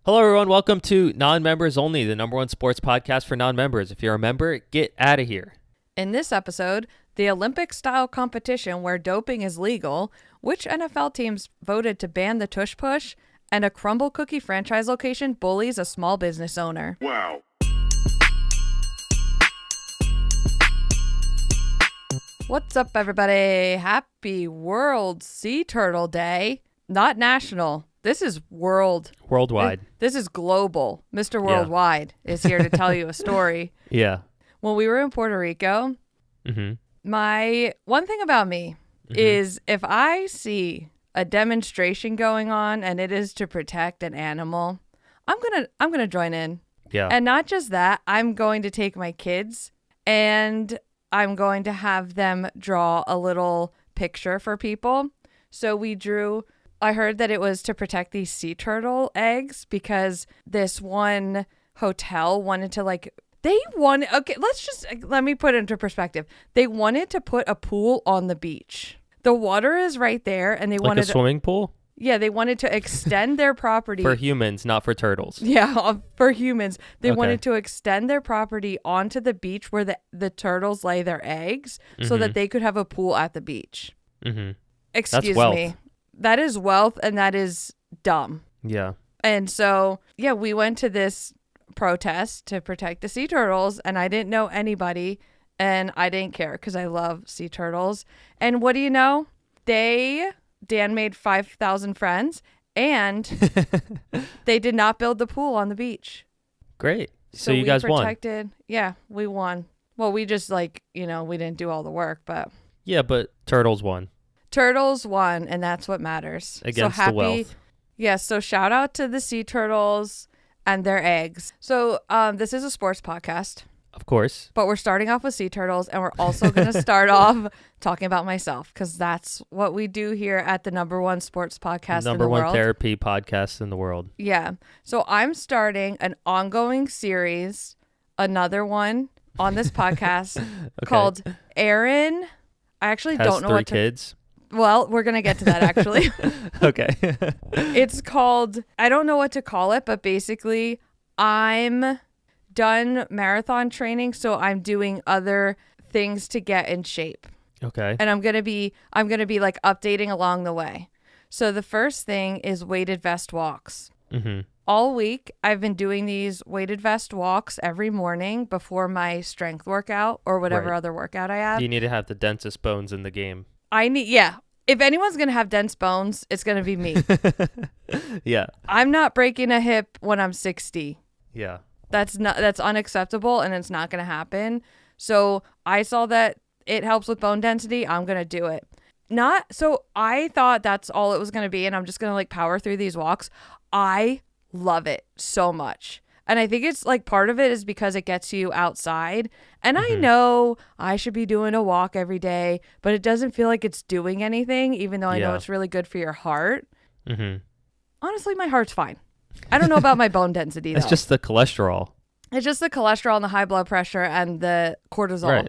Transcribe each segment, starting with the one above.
Hello, everyone. Welcome to Non-Members Only, the number one sports podcast for non-members. If you're a member, get out of here. In this episode, the Olympic-style competition where doping is legal, which NFL teams voted to ban the tush push, and a crumble cookie franchise location bullies a small business owner. Wow. What's up, everybody? Happy World Sea Turtle Day. Not national. This is Worldwide. This is global. Mr. Worldwide is here to tell you a story. Yeah. When we were in Puerto Rico, my one thing about me is if I see a demonstration going on and it is to protect an animal, I'm gonna join in. Yeah. And not just that, I'm going to take my kids and I'm going to have them draw a little picture for people. So we drew. I heard that it was to protect these sea turtle eggs because this one hotel wanted to let me put it into perspective. They wanted to put a pool on the beach. The water is right there and they wanted a swimming pool? Yeah, they wanted to extend their property. For humans, not for turtles. Yeah, for humans. They wanted to extend their property onto the beach where the turtles lay their eggs so that they could have a pool at the beach. Excuse me. That is wealth and that is dumb. Yeah. And so, yeah, we went to this protest to protect the sea turtles and I didn't know anybody and I didn't care because I love sea turtles. And what do you know? Dan made 5,000 friends and they did not build the pool on the beach. Great. So you guys won. Yeah, we won. Well, we just we didn't do all the work, but. Yeah, but turtles won. Turtles won, and that's what matters. Against the wealth. Yes, so shout out to the sea turtles and their eggs. So this is a sports podcast. Of course. But we're starting off with sea turtles, and we're also going to start off talking about myself, because that's what we do here at the number one sports podcast in the world. Number one therapy podcast in the world. Yeah. So I'm starting an ongoing series, another one on this podcast called Erin. I actually don't know what to... kids. Well, we're going to get to that, actually. Okay. It's called, I don't know what to call it, but basically I'm done marathon training, so I'm doing other things to get in shape. Okay. And I'm going to be like updating along the way. So the first thing is weighted vest walks. All week, I've been doing these weighted vest walks every morning before my strength workout or whatever other workout I have. You need to have the densest bones in the game. If anyone's going to have dense bones, it's going to be me. Yeah. I'm not breaking a hip when I'm 60. Yeah. That's unacceptable and it's not going to happen. So I saw that it helps with bone density. I'm going to do it. So I thought that's all it was going to be. And I'm just going to power through these walks. I love it so much. And I think it's part of it is because it gets you outside. And I know I should be doing a walk every day, but it doesn't feel like it's doing anything, even though I know it's really good for your heart. Honestly, my heart's fine. I don't know about my bone density, though. It's just the cholesterol. It's just the cholesterol and the high blood pressure and the cortisol. Right.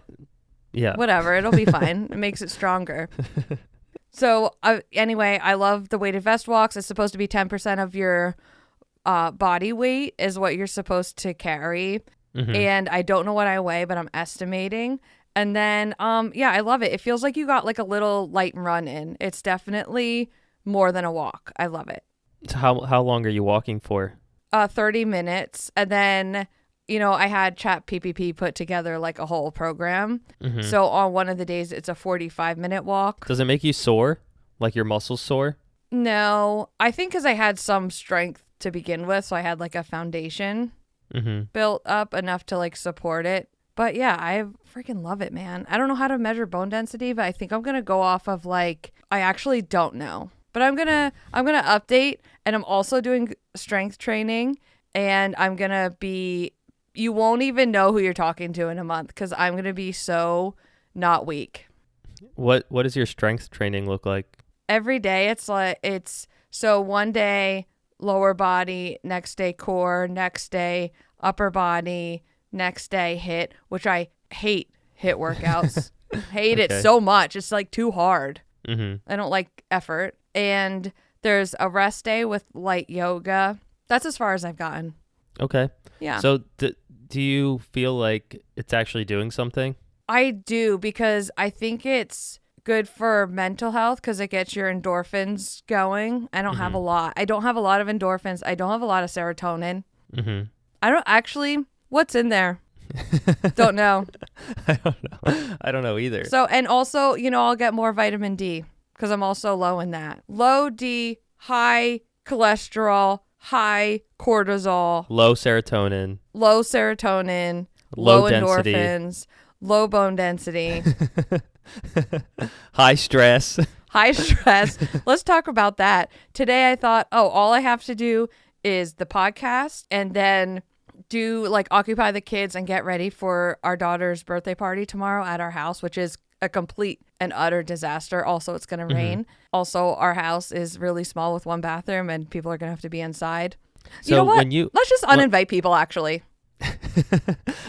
Yeah. Whatever. It'll be fine. It makes it stronger. So anyway, I love the weighted vest walks. It's supposed to be 10% of your body weight is what you're supposed to carry. And I don't know what I weigh, but I'm estimating. And then, I love it. It feels like you got a little light run in. It's definitely more than a walk. I love it. So how long are you walking for? 30 minutes. And then, I had Chat PPP put together a whole program. So on one of the days, it's a 45-minute walk. Does it make you sore? Like your muscles sore? No, I think because I had some strength to begin with. So I had a foundation built up enough to support it. But yeah, I freaking love it, man. I don't know how to measure bone density, but I think I'm going to go off of I actually don't know. But I'm gonna update, and I'm also doing strength training, and I'm going to be, you won't even know who you're talking to in a month because I'm going to be so not weak. What does your strength training look like? Every day so one day lower body, next day core, next day upper body, next day HIIT, which I hate HIIT workouts. Hate it so much. It's too hard. I don't like effort. And there's a rest day with light yoga. That's as far as I've gotten. Okay. Yeah. So do you feel like it's actually doing something? I do, because I think it's good for mental health because it gets your endorphins going. I don't have a lot. I don't have a lot of endorphins. I don't have a lot of serotonin. Mm-hmm. I don't actually. What's in there? Don't know. I don't know. I don't know either. So, and also, I'll get more vitamin D because I'm also low in that. Low D, high cholesterol, high cortisol, Low serotonin, low serotonin, low density. endorphins, low bone density, high stress. high stress. Let's talk about that. Today I thought, all I have to do is the podcast and then do occupy the kids and get ready for our daughter's birthday party tomorrow at our house, which is a complete and utter disaster. Also, it's going to rain. Also, our house is really small with one bathroom and people are going to have to be inside. So you know what? when Let's just uninvite people, actually. I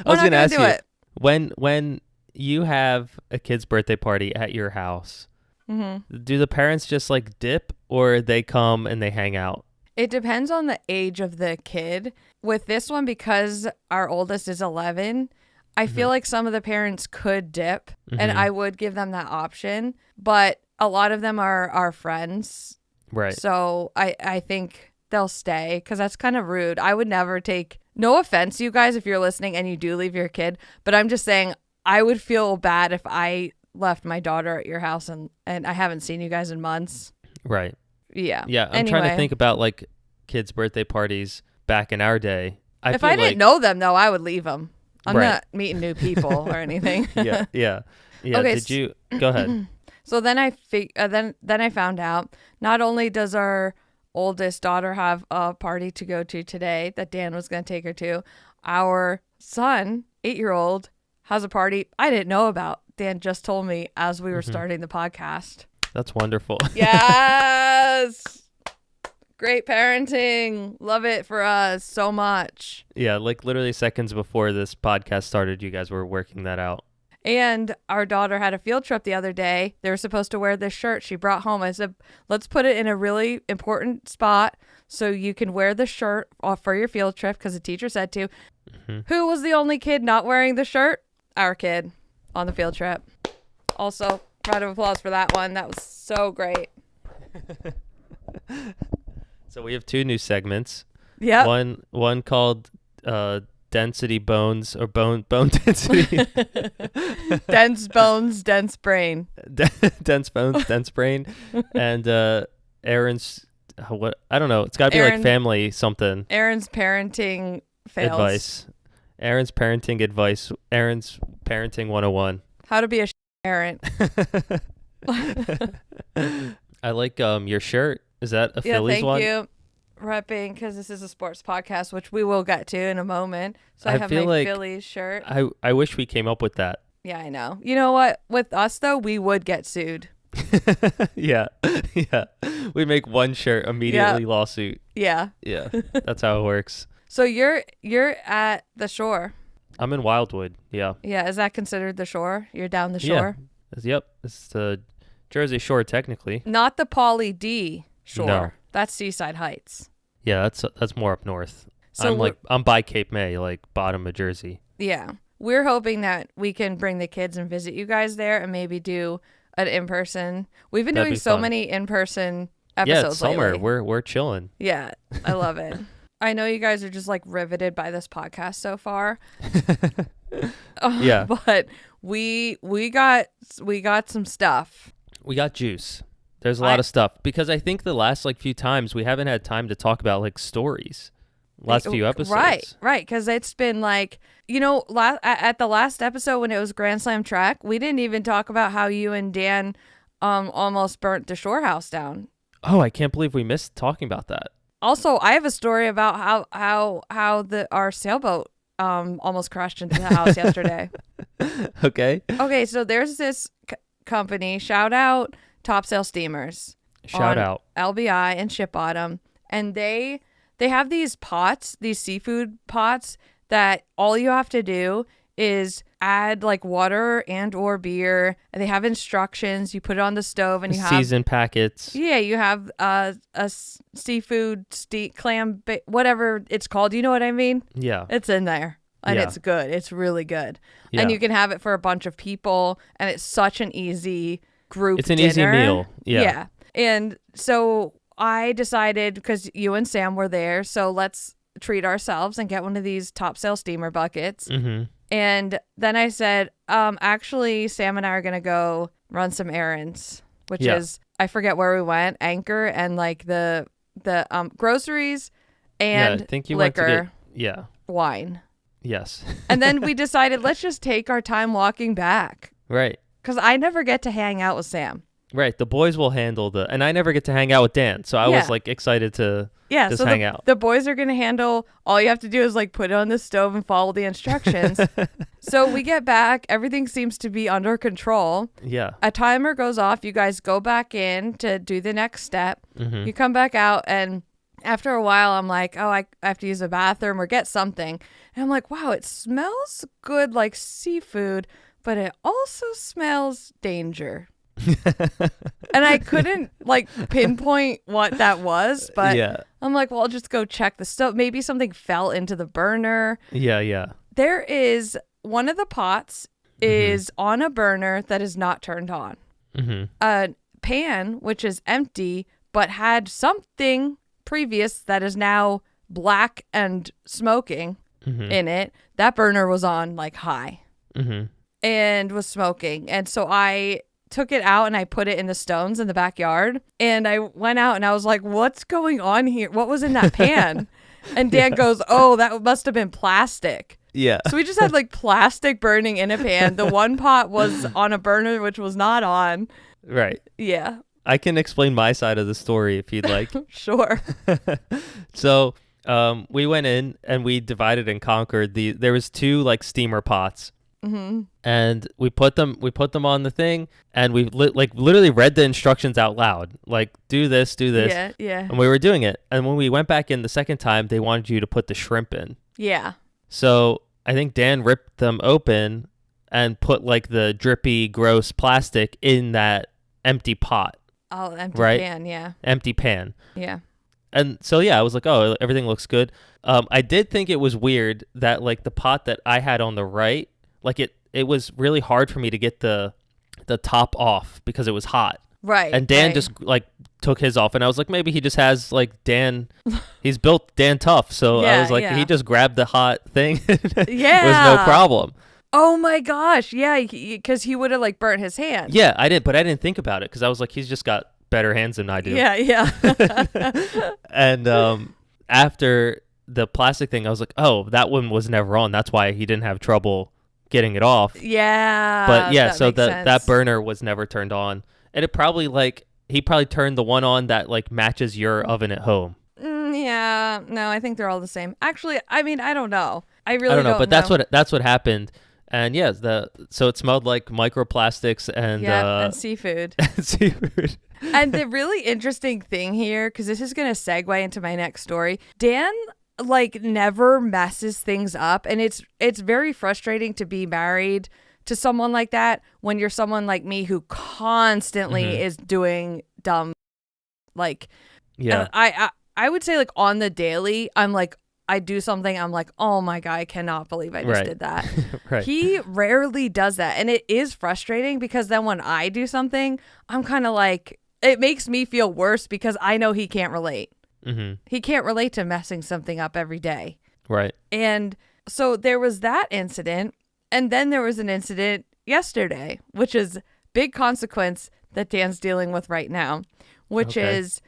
was going to ask do you, it. when you have a kid's birthday party at your house, do the parents just dip, or they come and they hang out? It depends on the age of the kid. With this one, because our oldest is 11, I feel like some of the parents could dip, and I would give them that option. But a lot of them are friends. Right. So I think they'll stay, because that's kind of rude. I would never take, no offense, you guys, if you're listening and you do leave your kid, but I'm just saying I would feel bad if I left my daughter at your house and I haven't seen you guys in months. Right. Yeah. Yeah. I'm trying to think about kids' birthday parties back in our day. If I didn't know them, though, I would leave them. I'm Right. not meeting new people or anything. Yeah. Okay, Did you go ahead? So then I found out not only does our oldest daughter have a party to go to today that Dan was going to take her to, our son, 8-year-old, has a party I didn't know about. Dan just told me as we were starting the podcast. That's wonderful. Yes. Great parenting. Love it for us so much. Yeah, literally seconds before this podcast started, you guys were working that out. And our daughter had a field trip the other day. They were supposed to wear this shirt she brought home. I said, let's put it in a really important spot so you can wear the shirt for your field trip, because the teacher said to. Who was the only kid not wearing the shirt? Our kid on the field trip. Also, round of applause for that one. That was so great. So we have 2 new segments. Yeah. One called density bones, or bone density. Dense bones, dense brain. Dense bones, dense brain. And Erin's what, I don't know. It's got to be family something. Erin's parenting fails. Advice. Erin's parenting advice. Erin's parenting 101. How to be a parent. I like your shirt. Is that a Phillies one? Yeah, thank you. Repping, because this is a sports podcast, which we will get to in a moment. So I have feel my Phillies shirt. I wish we came up with that. Yeah, I know. You know what? With us, though, we would get sued. Yeah. We make one shirt, immediately lawsuit. Yeah. Yeah, that's how it works. So you're at the shore. I'm in Wildwood. Yeah. Yeah, is that considered the shore? You're down the shore? Yeah. Yep. It's the Jersey Shore, technically. Not the Pauly D shore. No. That's Seaside Heights. Yeah, that's more up north. So I'm by Cape May, bottom of Jersey. Yeah. We're hoping that we can bring the kids and visit you guys there and maybe do an in-person. We've been doing so many in-person episodes. Yeah, it's summer. Lately. We're chilling. Yeah, I love it. I know you guys are just riveted by this podcast so far. Yeah. But we got some stuff. We got juice. There's a lot of stuff, because I think the last few times we haven't had time to talk about stories. Last few episodes. Right. Because it's been at the last episode when it was Grand Slam track, we didn't even talk about how you and Dan almost burnt the shore house down. Oh, I can't believe we missed talking about that. Also, I have a story about how our sailboat almost crashed into the house yesterday. Okay. Okay, so there's this company, shout out Topsail Steamers. Shout out. LBI and Ship Bottom. And they have these pots, these seafood pots, that all you have to do is add like water and or beer. And they have instructions. You put it on the stove and you have seasoned packets. Yeah, you have seafood, clam, whatever it's called. You know what I mean? Yeah. It's in there. And it's good. It's really good. Yeah. And you can have it for a bunch of people. And it's such an easy group It's an dinner. easy meal. Yeah. And so I decided, because you and Sam were there, so let's treat ourselves and get one of these topsail steamer buckets. Mm-hmm. And then I said, actually, Sam and I are going to go run some errands, which is, I forget where we went, Anchor and like the groceries and I think you liquor, went to get, wine. Yes. And then we decided, let's just take our time walking back. Right. Because I never get to hang out with Sam. Right. The boys will handle and I never get to hang out with Dan. So I was like excited to just hang out. The boys are going to handle, all you have to do is like put it on the stove and follow the instructions. So we get back. Everything seems to be under control. Yeah. A timer goes off. You guys go back in to do the next step. Mm-hmm. You come back out, and after a while, I'm like, oh, I have to use the bathroom or get something. And I'm like, wow, it smells good like seafood, but it also smells danger. And I couldn't like pinpoint what that was, but I'm like, well, I'll just go check the stove. Maybe something fell into the burner. Yeah. There is one of the pots is on a burner that is not turned on. Mm-hmm. A pan, which is empty, but had something previous that is now black and smoking in it. That burner was on like high and was smoking. And so I took it out and I put it in the stones in the backyard. And I went out and I was like, what's going on here? What was in that pan? And Dan goes, oh, that must have been plastic. Yeah. So we just had like plastic burning in a pan. The one pot was on a burner, which was not on. Right. Yeah. I can explain my side of the story if you'd like. Sure. So we went in and we divided and conquered. There was 2 like steamer pots. Mm-hmm. And we put them on the thing, and we literally read the instructions out loud, like do this. Yeah. And we were doing it. And when we went back in the second time, they wanted you to put the shrimp in. Yeah. So I think Dan ripped them open and put like the drippy, gross plastic in that empty pot. Oh, empty pan. Yeah. Empty pan. Yeah. And so I was like, oh, everything looks good. I did think it was weird that like the pot that I had on the right, like it was really hard for me to get the top off because it was hot. Right. And Dan just like took his off, and I was like, maybe he just has like he's built Dan tough. So I was like, he just grabbed the hot thing. It was no problem. Oh my gosh. Yeah. Because he would have like burnt his hand. Yeah, I did. But I didn't think about it because I was like, he's just got better hands than I do. Yeah. And after the plastic thing, I was like, oh, that one was never on. That's why he didn't have trouble getting it off. Yeah. But so that burner was never turned on. And it probably he probably turned the one on that like matches your oven at home. Yeah. No, I think they're all the same. Actually, I mean, I don't know. I really don't know. But that's what happened. And so it smelled like microplastics and seafood. Seafood. And the really interesting thing here, because this is going to segue into my next story, Dan like never messes things up, and it's very frustrating to be married to someone like that when you're someone like me who constantly is doing dumb I would say like on the daily I'm like I do something, I'm like, oh my God, I cannot believe I just did that. Right. He rarely does that, and it is frustrating because then when I do something, I'm kind of like, it makes me feel worse because I know he can't relate. Mm-hmm. He can't relate to messing something up every day. Right. And so there was that incident. And then there was an incident yesterday, which is big consequence that Dan's dealing with right now, which is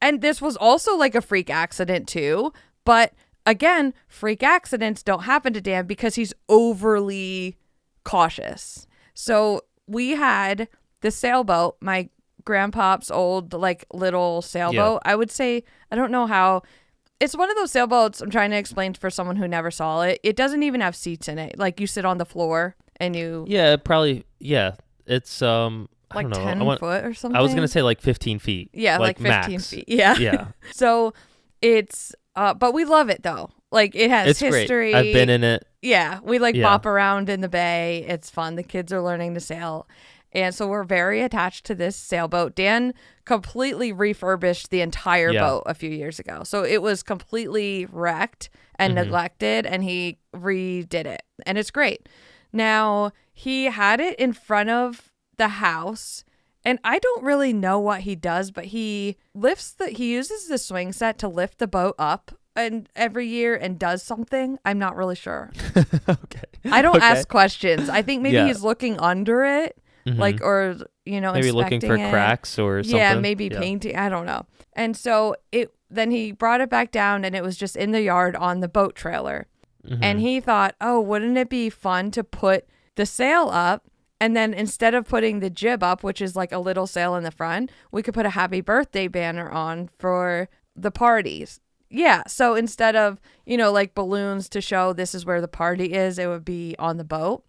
and this was also like a freak accident too. But again, freak accidents don't happen to Dan because he's overly cautious. So we had the sailboat, my grandpa's old like little sailboat. I would say, I don't know how, it's one of those sailboats. I'm trying to explain for someone who never saw it. It doesn't even have seats in it. Like you sit on the floor and you it's like I don't know, 10 foot or something. I was gonna say like 15 feet. Yeah, like 15 max. feet. Yeah. Yeah. So it's But we love it though. Like it has It's history. great. I've been in it. Yeah, we bop around in the bay. It's fun. The kids are learning to sail. And so we're very attached to this sailboat. Dan completely refurbished the entire boat a few years ago. So it was completely wrecked and neglected, and he redid it. And it's great. Now, he had it in front of the house, and I don't really know what he does, but he uses the swing set to lift the boat up and every year and does something. I'm not really sure. Okay. I don't ask questions. I think maybe he's looking under it. Like, or, maybe looking for cracks or something. Yeah, maybe painting. I don't know. And so then he brought it back down, and it was just in the yard on the boat trailer. And he thought, oh, wouldn't it be fun to put the sail up? And then instead of putting the jib up, which is like a little sail in the front, we could put a happy birthday banner on for the parties. Yeah. So instead of, like balloons to show this is where the party is, it would be on the boat.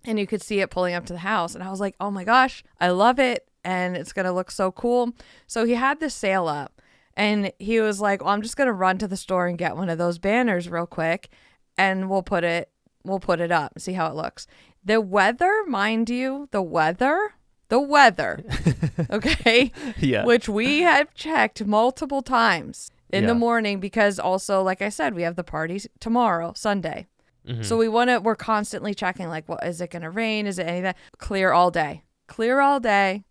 And you could see it pulling up to the house. And I was like, oh my gosh, I love it. And it's going to look so cool. So he had the sail up, and he was like, well, I'm just going to run to the store and get one of those banners real quick. And we'll put it up and see how it looks. The weather, mind you, the weather, okay? Yeah. Which we have checked multiple times in the morning, because also, like I said, we have the party tomorrow, Sunday. So we're constantly checking, like, what is it going to rain? Is it any of that? Clear all day. 0%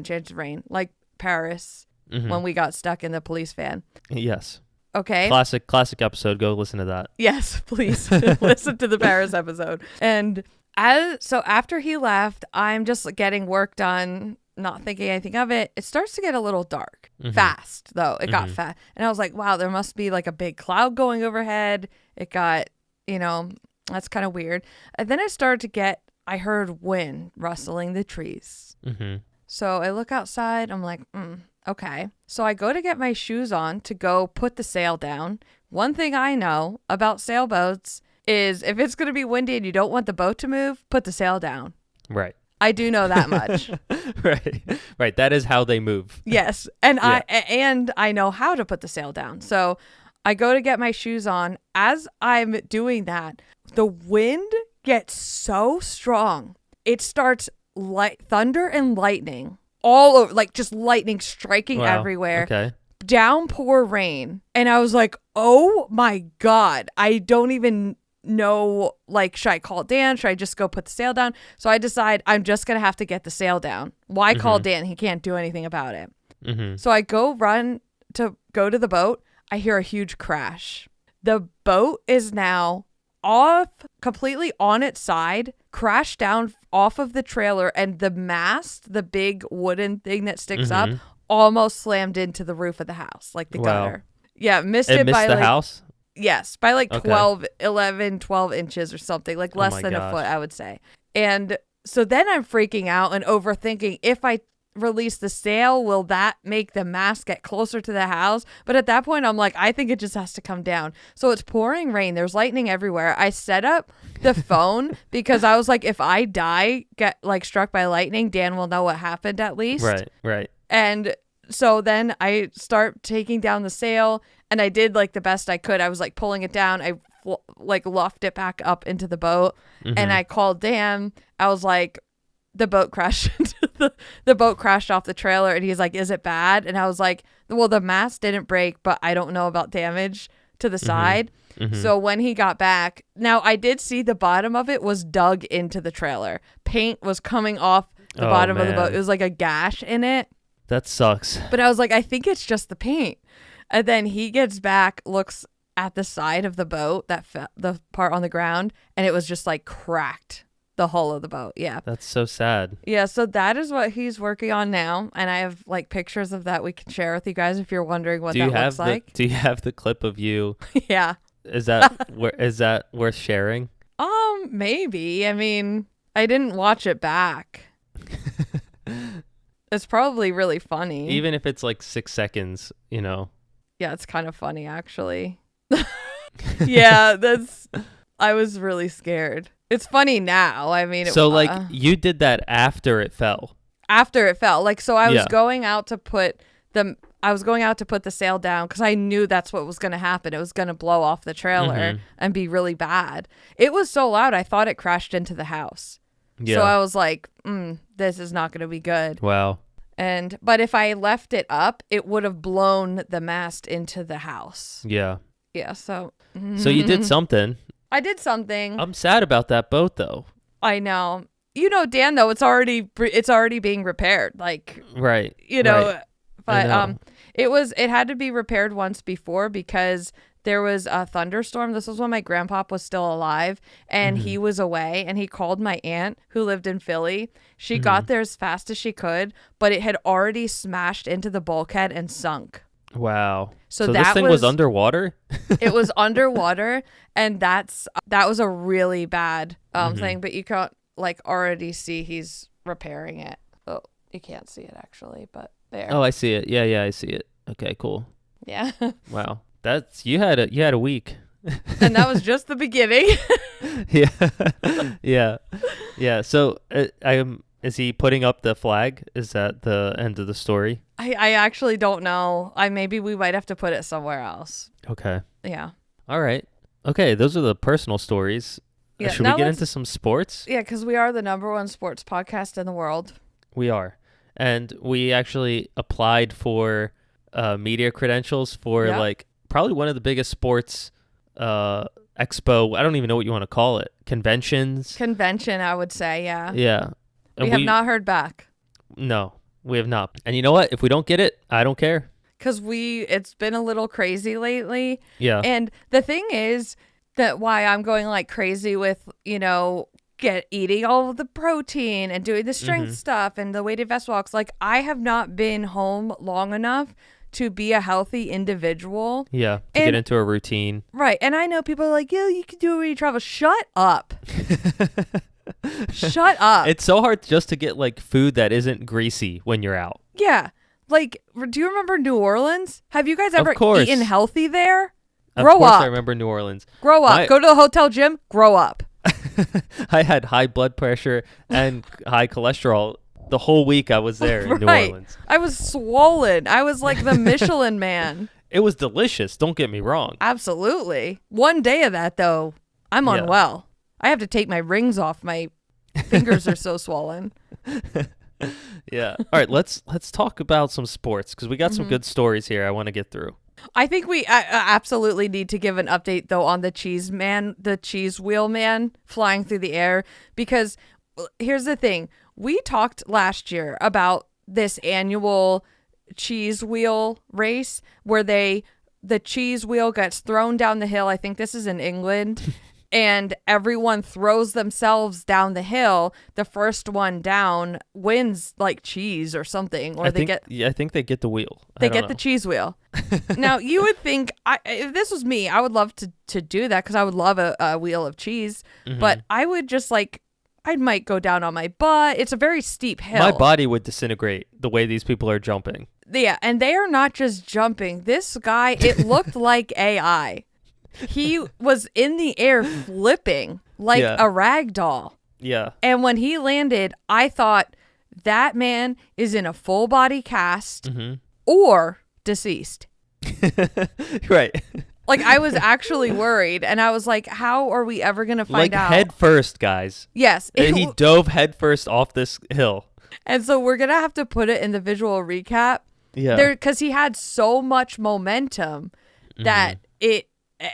chance of rain, like Paris when we got stuck in the police van. Yes. Okay. Classic episode. Go listen to that. Yes, please listen to the Paris episode. And so after he left, I'm just getting work done, not thinking anything of it. It starts to get a little dark, fast though. It got fast, and I was like, wow, there must be like a big cloud going overhead. It got, that's kind of weird. And then I heard wind rustling the trees. So I look outside. I'm like, okay. So I go to get my shoes on to go put the sail down. One thing I know about sailboats is if it's going to be windy and you don't want the boat to move, put the sail down. Right. I do know that much. Right. That is how they move. Yes. And I know how to put the sail down. So I go to get my shoes on. As I'm doing that, the wind gets so strong. It starts like thunder and lightning all over, like just lightning striking everywhere. Okay. Downpour rain. And I was like, oh my God, I don't even know, like, should I call Dan? Should I just go put the sail down? So I decide I'm just going to have to get the sail down. Why call Dan? He can't do anything about it. So I run to go to the boat. I hear a huge crash. The boat is now completely on its side, crashed down off of the trailer, and the mast, the big wooden thing that sticks up, almost slammed into the roof of the house, like the gutter. Yeah, missed it by the house? Yes, by like 12 inches or something, like less than a foot, I would say. And so then I'm freaking out and overthinking, if I release the sail, will that make the mast get closer to the house? But at that point, I'm like, I think it just has to come down. So it's pouring rain. There's lightning everywhere. I set up the phone because I was like, if I get like struck by lightning, Dan will know what happened at least. Right. And so then I start taking down the sail, and I did like the best I could. I was like pulling it down. I like luffed it back up into the boat, and I called Dan. I was like, the boat crashed the boat crashed off the trailer, and he's like, is it bad? And I was like, well, the mast didn't break, but I don't know about damage to the side. So when he got back, now I did see the bottom of it was dug into the trailer. Paint was coming off the bottom of the boat. It was like a gash in it. That sucks. But I was like, I think it's just the paint. And then he gets back, looks at the side of the boat, the part on the ground, and it was just like cracked. The hull of the boat. Yeah. That's so sad. Yeah. So that is what he's working on now. And I have like pictures of that we can share with you guys if you're wondering what that looks like. Do you have the clip of you? Yeah. Is that worth sharing? Maybe. I mean, I didn't watch it back. It's probably really funny. Even if it's like 6 seconds, Yeah, it's kind of funny actually. Yeah, I was really scared. It's funny now. I mean, you did that after it fell. After it fell. Like, so I was going out to put I was going out to put the sail down because I knew that's what was going to happen. It was going to blow off the trailer and be really bad. It was so loud, I thought it crashed into the house. Yeah. So I was like, this is not going to be good. Wow. But if I left it up, it would have blown the mast into the house. Yeah. Yeah, so. So you did something. I did something. I'm sad about that boat, though. I know. You know, Dan, though, it's already being repaired. Like, right. You know, right. But it had to be repaired once before because there was a thunderstorm. This was when my grandpa was still alive and he was away, and he called my aunt who lived in Philly. She got there as fast as she could, but it had already smashed into the bulkhead and sunk. Wow. So this thing was underwater? It was underwater, and that was a really bad thing, but you can't like already see he's repairing it. Oh, you can't see it actually, but there. Oh, I see it. Yeah, I see it. Okay, cool. Yeah. Wow. That's you had a week. And that was just the beginning. Yeah. So is he putting up the flag? Is that the end of the story? I actually don't know. Maybe we might have to put it somewhere else. Okay. Yeah. All right. Okay, those are the personal stories. Yeah, should we get into some sports? Yeah, because we are the #1 sports podcast in the world. We are. And we actually applied for media credentials for like probably one of the biggest sports expo. I don't even know what you want to call it. Convention, I would say. Yeah. Yeah. And we have not heard back. No, we have not. And you know what? If we don't get it, I don't care. Because it's been a little crazy lately. Yeah. And the thing is that why I'm going like crazy with, eating all of the protein and doing the strength stuff and the weighted vest walks. Like, I have not been home long enough to be a healthy individual. Yeah, to get into a routine. Right. And I know people are like, yeah, you can do it when you travel. Shut up. Shut up. It's so hard just to get like food that isn't greasy when you're out. Yeah. Like, do you remember New Orleans? Have you guys ever eaten healthy there? Grow up. Of course I remember New Orleans. Grow up. Go to the hotel gym. Grow up. I had high blood pressure and high cholesterol the whole week I was there in New Orleans. I was swollen. I was like the Michelin man. It was delicious. Don't get me wrong. Absolutely. One day of that, though, I'm unwell. I have to take my rings off. My fingers are so swollen. Yeah. All right. Let's talk about some sports because we got some good stories here I want to get through. I think we absolutely need to give an update, though, on the cheese wheel man flying through the air, because here's the thing. We talked last year about this annual cheese wheel race where the cheese wheel gets thrown down the hill. I think this is in England. And everyone throws themselves down the hill. The first one down wins like cheese or something. Or I think they get the wheel. They get the cheese wheel. Now, you would think, if this was me, I would love to do that because I would love a wheel of cheese. But I would just I might go down on my butt. It's a very steep hill. My body would disintegrate the way these people are jumping. Yeah, and they are not just jumping. This guy, it looked like AI. He was in the air flipping like a rag doll. Yeah. And when he landed, I thought that man is in a full body cast or deceased. Right. Like, I was actually worried, and I was like, how are we ever going to find out? Like, head first, guys. Yes. And he dove head first off this hill. And so we're going to have to put it in the visual recap. Yeah. Because he had so much momentum that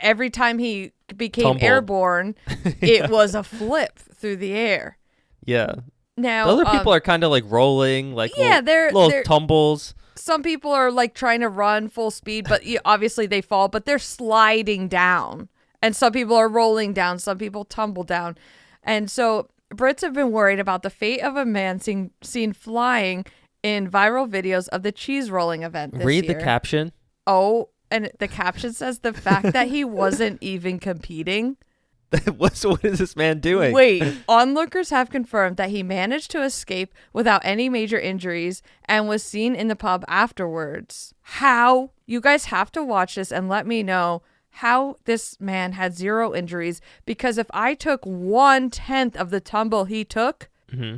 every time he became airborne, it was a flip through the air. Yeah. Now, the other people are kind of like rolling, like they're tumbles. Some people are like trying to run full speed, but obviously they fall, but they're sliding down. And some people are rolling down. Some people tumble down. And so Brits have been worried about the fate of a man seen flying in viral videos of the cheese rolling event this year. Read the caption. Oh, and the caption says the fact that he wasn't even competing. What is this man doing? Wait, onlookers have confirmed that he managed to escape without any major injuries and was seen in the pub afterwards. How? You guys have to watch this and let me know how this man had 0 injuries, because if I took 1/10 of the tumble he took,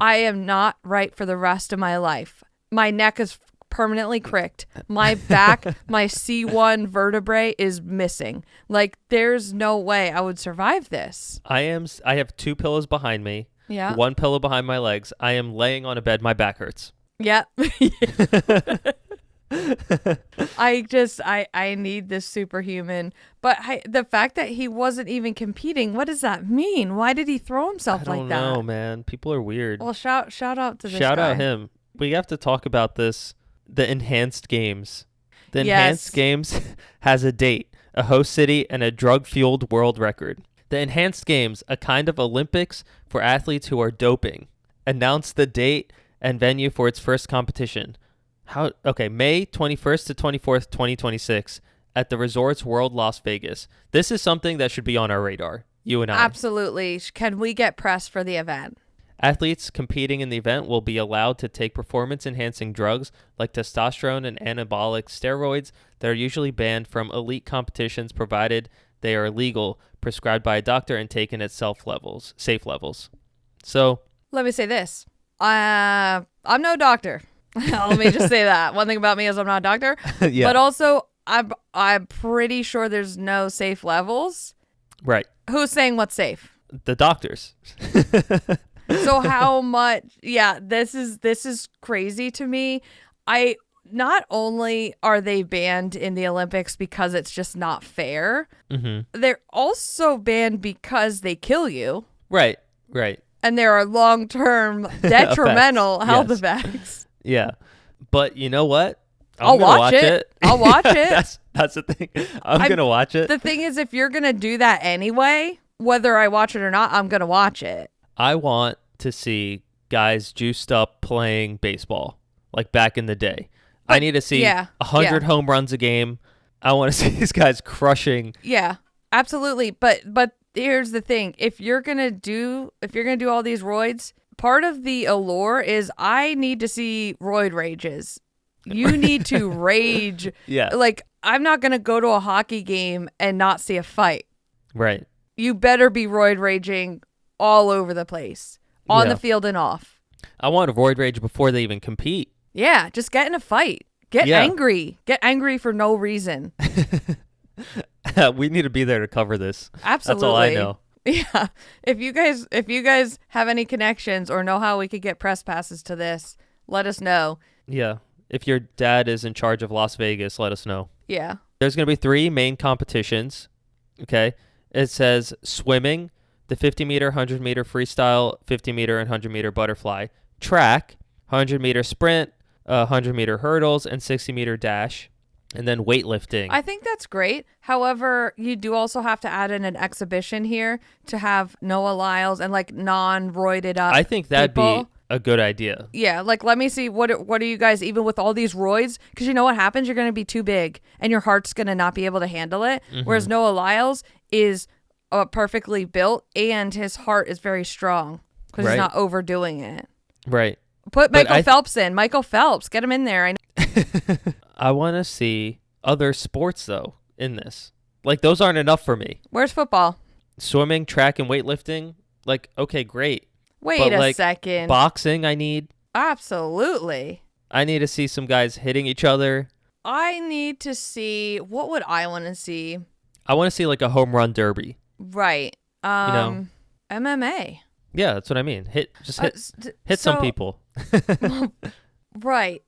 I am not right for the rest of my life. My neck is permanently cricked. My back, my C1 vertebrae is missing. Like, there's no way I would survive this. I have 2 pillows behind me. Yeah. 1 pillow behind my legs. I am laying on a bed. My back hurts. Yeah. I need this superhuman. But the fact that he wasn't even competing, what does that mean? Why did he throw himself like that? I don't know, man. People are weird. Well, shout out to this Shout guy. out him. We have to talk about this. The enhanced games. The Yes. enhanced games has a date, a host city, and a drug-fueled world record. The enhanced games, a kind of Olympics for athletes who are doping, announced the date and venue for its first competition. May 21st to 24th, 2026 at the Resorts World Las Vegas. This is something that should be on our radar, you and I. Absolutely. Can we get press for the event? Athletes competing in the event will be allowed to take performance-enhancing drugs like testosterone and anabolic steroids that are usually banned from elite competitions provided they are legal, prescribed by a doctor, and taken at safe levels. So, let me say this. I'm no doctor. Let me just say that. One thing about me is I'm not a doctor. yeah. But also, I'm pretty sure there's no safe levels. Right. Who's saying what's safe? The doctors. So how much? Yeah, this is crazy to me. Not only are they banned in the Olympics because it's just not fair, they're also banned because they kill you. Right. And there are long-term detrimental health effects. Yeah. But you know what? I'll watch it. I'll watch it. That's the thing. I'm going to watch it. The thing is, if you're going to do that anyway, whether I watch it or not, I'm going to watch it. I want to see guys juiced up playing baseball like back in the day. I need to see 100 home runs a game. I want to see these guys crushing. Yeah, absolutely. But here's the thing. If you're going to do all these roids, part of the allure is I need to see roid rages. You need to rage. Yeah. Like, I'm not going to go to a hockey game and not see a fight. Right. You better be roid raging all over the place, on the field and off. I want a roid rage before they even compete. Yeah, just get in a fight. Get angry. Get angry for no reason. We need to be there to cover this. Absolutely. That's all I know. Yeah. If you guys have any connections or know how we could get press passes to this, let us know. Yeah. If your dad is in charge of Las Vegas, let us know. Yeah. There's going to be 3 main competitions. Okay. It says swimming, the 50-meter, 100-meter freestyle, 50-meter, and 100-meter butterfly, track, 100-meter sprint, 100-meter hurdles, and 60-meter dash, and then weightlifting. I think that's great. However, you do also have to add in an exhibition here to have Noah Lyles and like non-roided up I think that'd people. be a good idea. Yeah, like let me see what are you guys, even with all these roids, because you know what happens? You're going to be too big and your heart's going to not be able to handle it. Whereas Noah Lyles is perfectly built and his heart is very strong because he's not overdoing it. Right. Put Michael Phelps in. Michael Phelps, get him in there. I want to see other sports though in this. Like those aren't enough for me. Where's football? Swimming, track, and weightlifting. Like, okay, great. Wait a second. Boxing, I need. Absolutely. I need to see some guys hitting each other. I need to see, what would I want to see? I want to see like a home run derby. Right. MMA. Yeah, that's what I mean. Hit some people. Right.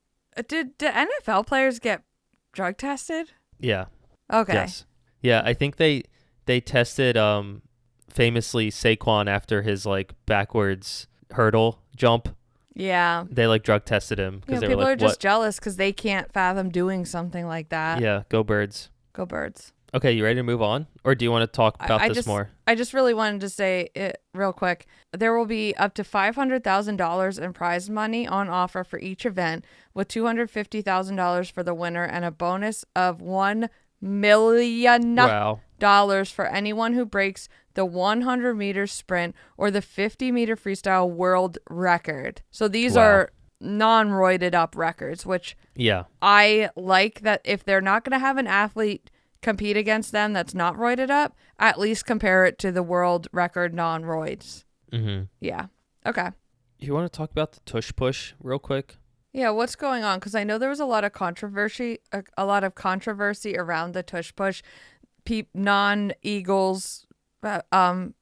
Did NFL players get drug tested? Yeah. Okay. Yes. Yeah, I think they tested famously Saquon after his like backwards hurdle jump. Yeah. They like drug tested him because they were people like, are just jealous because they can't fathom doing something like that. Yeah, go Birds. Go Birds. Okay, you ready to move on? Or do you want to talk about this more? I just really wanted to say it real quick. There will be up to $500,000 in prize money on offer for each event, with $250,000 for the winner and a bonus of $1 million for anyone who breaks the 100-meter sprint or the 50-meter freestyle world record. So these are non-roided up records, which I like that if they're not going to have an athlete compete against them that's not roided up, at least compare it to the world record non-roids. Yeah. Okay. You want to talk about the tush push real quick? Yeah, what's going on? Because I know there was a lot of controversy, around the tush push. Non-Eagles, uh, um,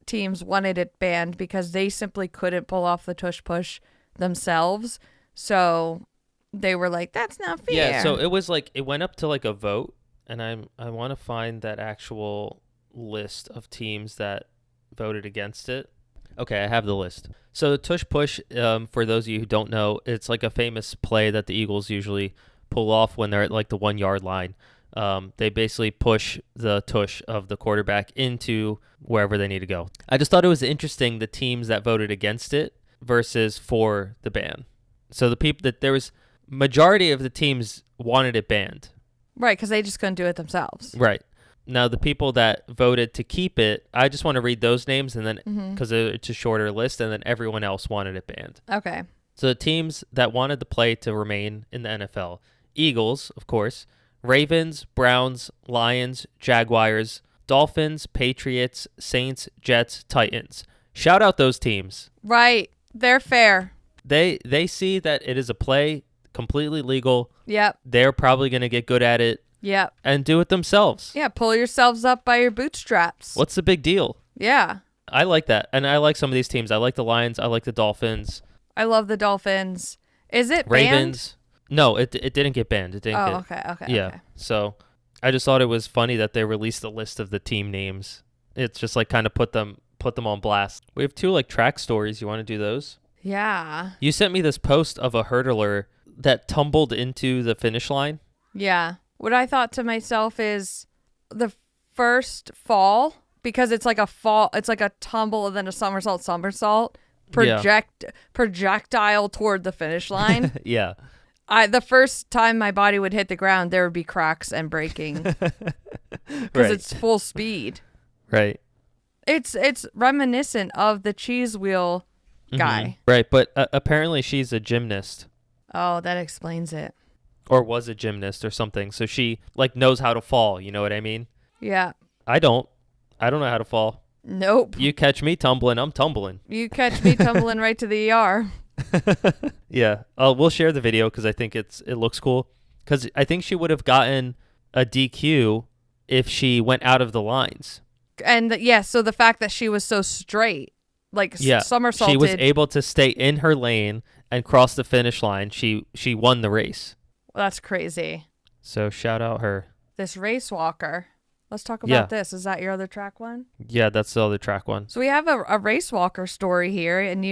teams wanted it banned because they simply couldn't pull off the tush push themselves. So they were like, "That's not fair." Yeah, so it was like it went up to like a vote, and I want to find that actual list of teams that voted against it. Okay, I have the list. So the tush push, for those of you who don't know, it's like a famous play that the Eagles usually pull off when they're at like the 1 yard line. They basically push the tush of the quarterback into wherever they need to go. I just thought it was interesting the teams that voted against it versus for the ban. So the people that there was majority of the teams wanted it banned. Right, because they just couldn't do it themselves. Right. Now, the people that voted to keep it, I just want to read those names, and then because it's a shorter list, and then everyone else wanted it banned. Okay. So the teams that wanted the play to remain in the NFL: Eagles, of course, Ravens, Browns, Lions, Jaguars, Dolphins, Patriots, Saints, Jets, Titans. Shout out those teams. Right. They're fair. They see that it is a play, completely legal. Yep. They're probably going to get good at it. Yep. And do it themselves. Yeah, pull yourselves up by your bootstraps. What's the big deal? Yeah. I like that. And I like some of these teams. I like the Lions. I like the Dolphins. I love the Dolphins. Is it Ravens? banned? No, it didn't get banned. It didn't okay. Yeah. Okay. So I just thought it was funny that they released a list of the team names. It's just like kind of put them on blast. We have 2 like track stories. You want to do those? Yeah. You sent me this post of a hurdler that tumbled into the finish line. Yeah. What I thought to myself is the first fall, because it's like a fall, it's like a tumble and then a somersault, projectile toward the finish line. Yeah. The first time my body would hit the ground, there would be cracks and breaking because it's full speed. Right. It's reminiscent of the cheese wheel guy. Right, but apparently she's a gymnast. Oh, that explains it. Or was a gymnast or something. So she like knows how to fall, you know what I mean? Yeah. I don't know how to fall. Nope. You catch me tumbling, I'm tumbling. You catch me tumbling right to the ER. Yeah. We'll share the video because I think it looks cool. Because I think she would have gotten a DQ if she went out of the lines. And so the fact that she was so straight, like somersaulted. She was able to stay in her lane and cross the finish line. She won the race. That's crazy. So shout out her. This race walker. Let's talk about this. Is that your other track one? Yeah, that's the other track one. So we have a race walker story here. And,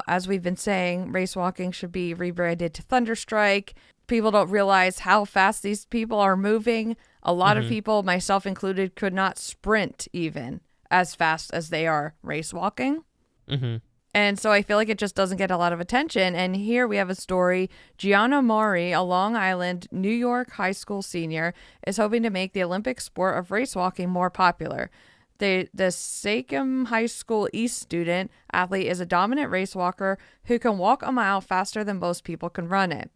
as we've been saying, race walking should be rebranded to Thunderstrike. People don't realize how fast these people are moving. A lot of people, myself included, could not sprint even as fast as they are race walking. Mm-hmm. And so I feel like it just doesn't get a lot of attention. And here we have a story. Gianna Mari, a Long Island, New York high school senior, is hoping to make the Olympic sport of race walking more popular. The Sachem High School East student athlete is a dominant race walker who can walk a mile faster than most people can run it.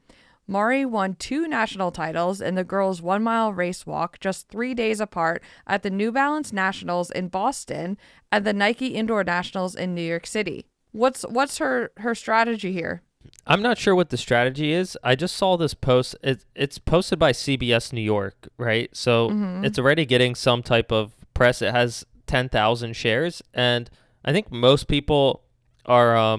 Mari won 2 national titles in the girls' 1-mile race walk just 3 days apart at the New Balance Nationals in Boston and the Nike Indoor Nationals in New York City. What's her strategy here? I'm not sure what the strategy is. I just saw this post. It's posted by CBS New York, right? So it's already getting some type of press. It has 10,000 shares, and I think most people are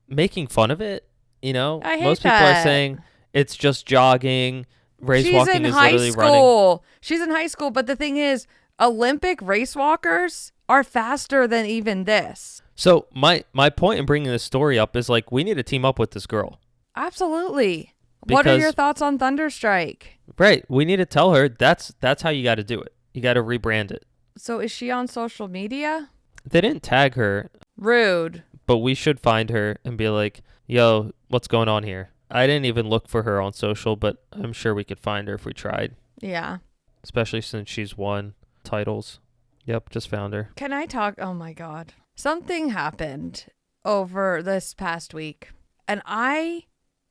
making fun of it. I hate most people are saying it's just jogging. Race walking is literally running. She's in high school, but the thing is, Olympic race walkers are faster than even this. So my point in bringing this story up is like we need to team up with this girl. Absolutely. What are your thoughts on Thunderstrike? Right. We need to tell her that's how you got to do it. You got to rebrand it. So is she on social media? They didn't tag her. Rude. But we should find her and be like, yo, what's going on here? I didn't even look for her on social, but I'm sure we could find her if we tried. Yeah. Especially since she's won titles. Yep, just found her. Can I talk? Oh my God. Something happened over this past week. And I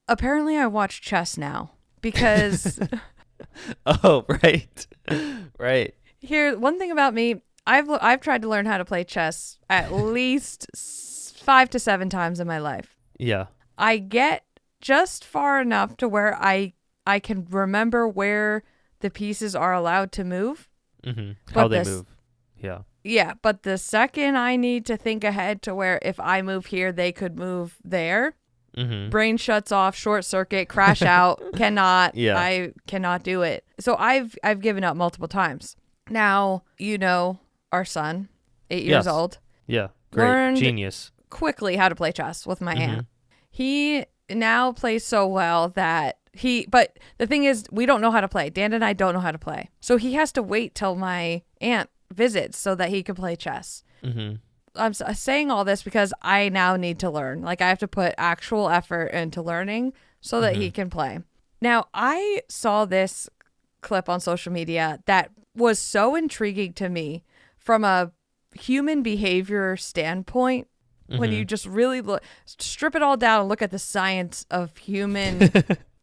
watch chess now because... Oh, right. Right. Here, one thing about me, I've tried to learn how to play chess at least 5 to 7 times in my life. Yeah. I get just far enough to where I can remember where the pieces are allowed to move. How they move. Yeah. Yeah, but the second I need to think ahead to where if I move here, they could move there. Brain shuts off, short circuit, crash out. Cannot. Yeah. I cannot do it. So I've given up multiple times. Now, our son, 8 years old. Yeah. Great. Learned Genius. quickly how to play chess with my aunt. He now plays so well that but the thing is, we don't know how to play. Dan and I don't know how to play. So he has to wait till my aunt visits so that he can play chess. I'm saying all this because I now need to learn. Like, I have to put actual effort into learning so that he can play. Now, I saw this clip on social media that was so intriguing to me from a human behavior standpoint. When you just really strip it all down and look at the science of human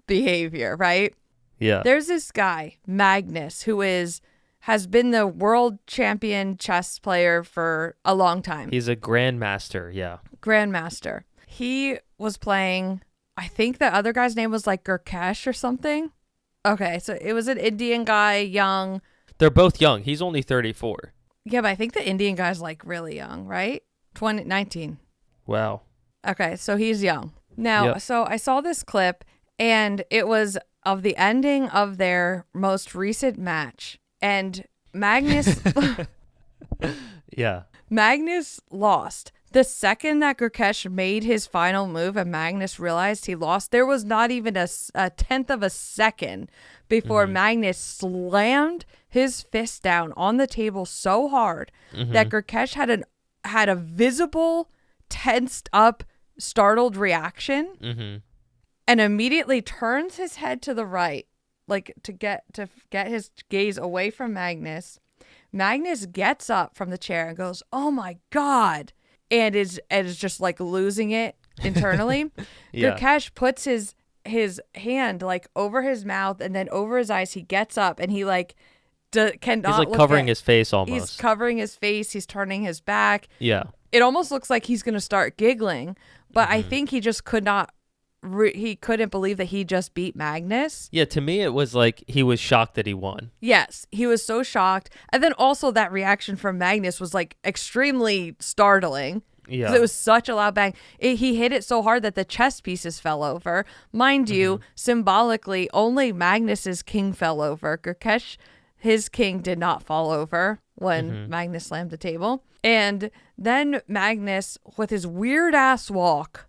behavior, right? Yeah. There's this guy, Magnus, who has been the world champion chess player for a long time. He's a grandmaster, yeah. Grandmaster. He was playing, I think the other guy's name was like Gurkesh or something. Okay, so it was an Indian guy, young. They're both young. He's only 34. Yeah, but I think the Indian guy's like really young, right? 19. Wow. Okay, so he's young. Now, So I saw this clip, and it was of the ending of their most recent match. And Magnus... Yeah. Magnus lost. The second that Gurkesh made his final move and Magnus realized he lost, there was not even a tenth of a second before Magnus slammed his fist down on the table so hard that Gurkesh had a visible, tensed up, startled reaction and immediately turns his head to the right, like to get his gaze away from Magnus. Magnus gets up from the chair and goes, "Oh my God," and is just like losing it internally. Gurkesh puts his hand like over his mouth and then over his eyes. He gets up and he like cannot. He's like covering his face almost. He's covering his face. He's turning his back. Yeah. It almost looks like he's gonna start giggling, but I think he just could not. He couldn't believe that he just beat Magnus. Yeah, to me it was like he was shocked that he won. Yes, he was so shocked. And then also that reaction from Magnus was like extremely startling. Yeah. 'Cause it was such a loud bang. He hit it so hard that the chess pieces fell over. Mind you, symbolically, only Magnus's king fell over. Gurkesh, his king did not fall over when Magnus slammed the table. And then Magnus, with his weird ass walk,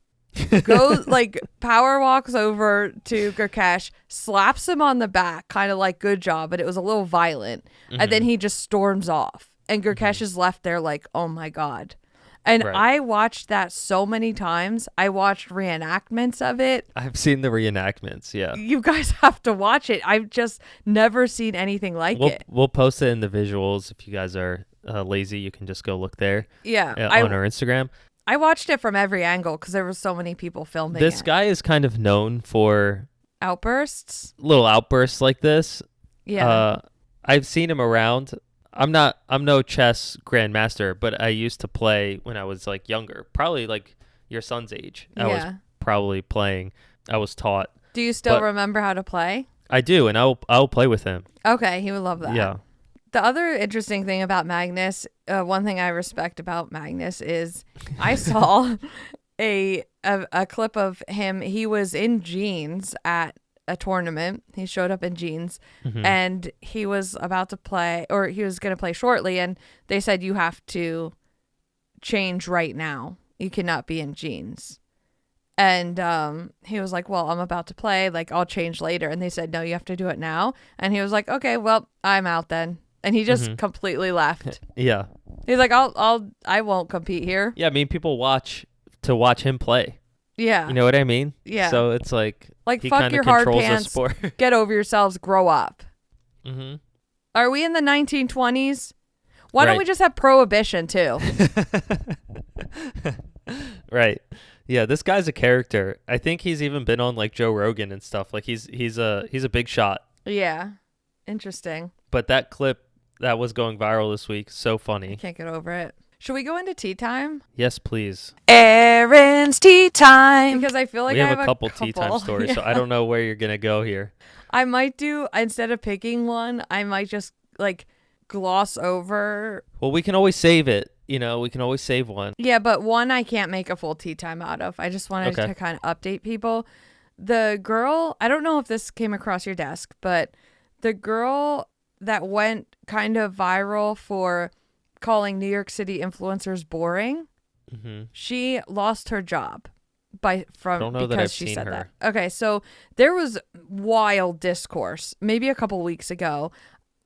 goes like power walks over to Gurkesh, slaps him on the back, kind of like good job, but it was a little violent. And then he just storms off. And Gurkesh is left there like, oh my God. And I watched that so many times. I watched reenactments of it. I've seen the reenactments, yeah. You guys have to watch it. I've just never seen anything like it. We'll post it in the visuals. If you guys are lazy, you can just go look there. Yeah. On our Instagram. I watched it from every angle because there were so many people filming This guy is kind of known for outbursts. Little outbursts like this. Yeah. I've seen him around. I'm no chess grandmaster, but I used to play when I was like younger, probably like your son's age. I was probably playing. I was taught. Do you still remember how to play? I do, and I'll play with him. Okay, he would love that. Yeah. The other interesting thing about Magnus, one thing I respect about Magnus is I saw a clip of him. He was in jeans at a tournament. He showed up in jeans and he was about to play, or he was going to play shortly. And they said, you have to change right now. You cannot be in jeans. And he was like, well, I'm about to play. Like, I'll change later. And they said, no, you have to do it now. And he was like, okay, well, I'm out then. And he just completely left. Yeah. He's like, I won't compete here. Yeah, I mean, people watch him play. Yeah. You know what I mean? Yeah. So it's like he fuck your hard pants. Get over yourselves. Grow up. Are we in the 1920s? Why don't we just have prohibition too? Right. Yeah, this guy's a character. I think he's even been on like Joe Rogan and stuff. Like he's a big shot. Yeah. Interesting. But that clip that was going viral this week, so funny. I can't get over it. Should we go into tea time? Yes, please. Erin's tea time. Because I feel like we I have a couple tea time stories, Yeah. so I don't know where you're going to go here. I might do, instead of picking one, I might just like gloss over. Well, we can always save it. You know, we can always save one. Yeah, but one I can't make a full tea time out of. I just wanted to kind of update people. The girl, I don't know if this came across your desk, but the girl that went kind of viral for calling New York City influencers boring, she lost her job because she said that. Okay, so there was wild discourse maybe a couple weeks ago,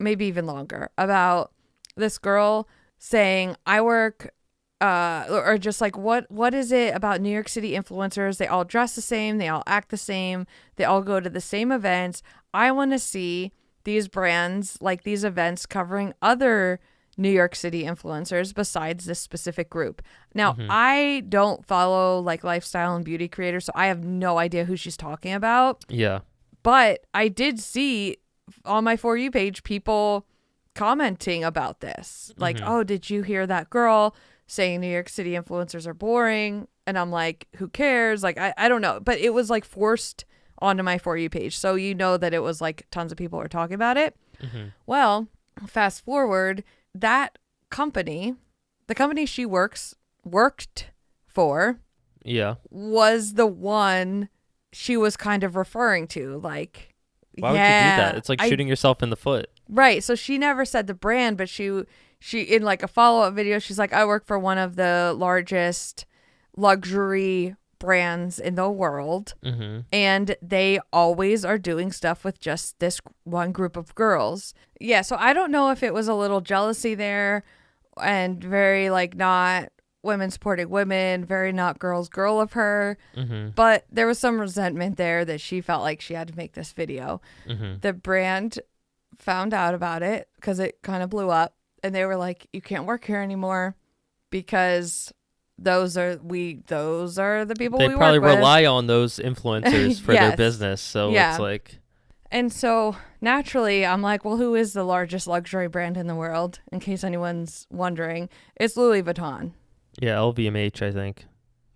maybe even longer, about this girl saying, I work or just like what is it about New York City influencers? They all dress the same, they all act the same, they all go to the same events. I want to see these brands, like these events covering other New York City influencers besides this specific group. Now, I don't follow like lifestyle and beauty creators, so I have no idea who she's talking about. Yeah. But I did see on my For You page people commenting about this. Like, oh, did you hear that girl saying New York City influencers are boring? And I'm like, who cares? Like, I don't know. But it was like forced onto my For You page. So you know that it was like tons of people were talking about it. Well, fast forward, that company, the company she worked for, was the one she was kind of referring to. Like, why would you do that? It's like shooting yourself in the foot. Right. So she never said the brand, but she in like a follow-up video, she's like, I work for one of the largest luxury brands in the world, and they always are doing stuff with just this one group of girls. Yeah, so I don't know if it was a little jealousy there and very like not women supporting women, very not girl of her, but there was some resentment there that she felt like she had to make this video. The brand found out about it because it kind of blew up, and they were like, you can't work here anymore because those are the people we work with. They probably rely on those influencers for their business. So it's like, and so naturally I'm like, well, who is the largest luxury brand in the world? In case anyone's wondering, it's Louis Vuitton. Yeah, LVMH, I think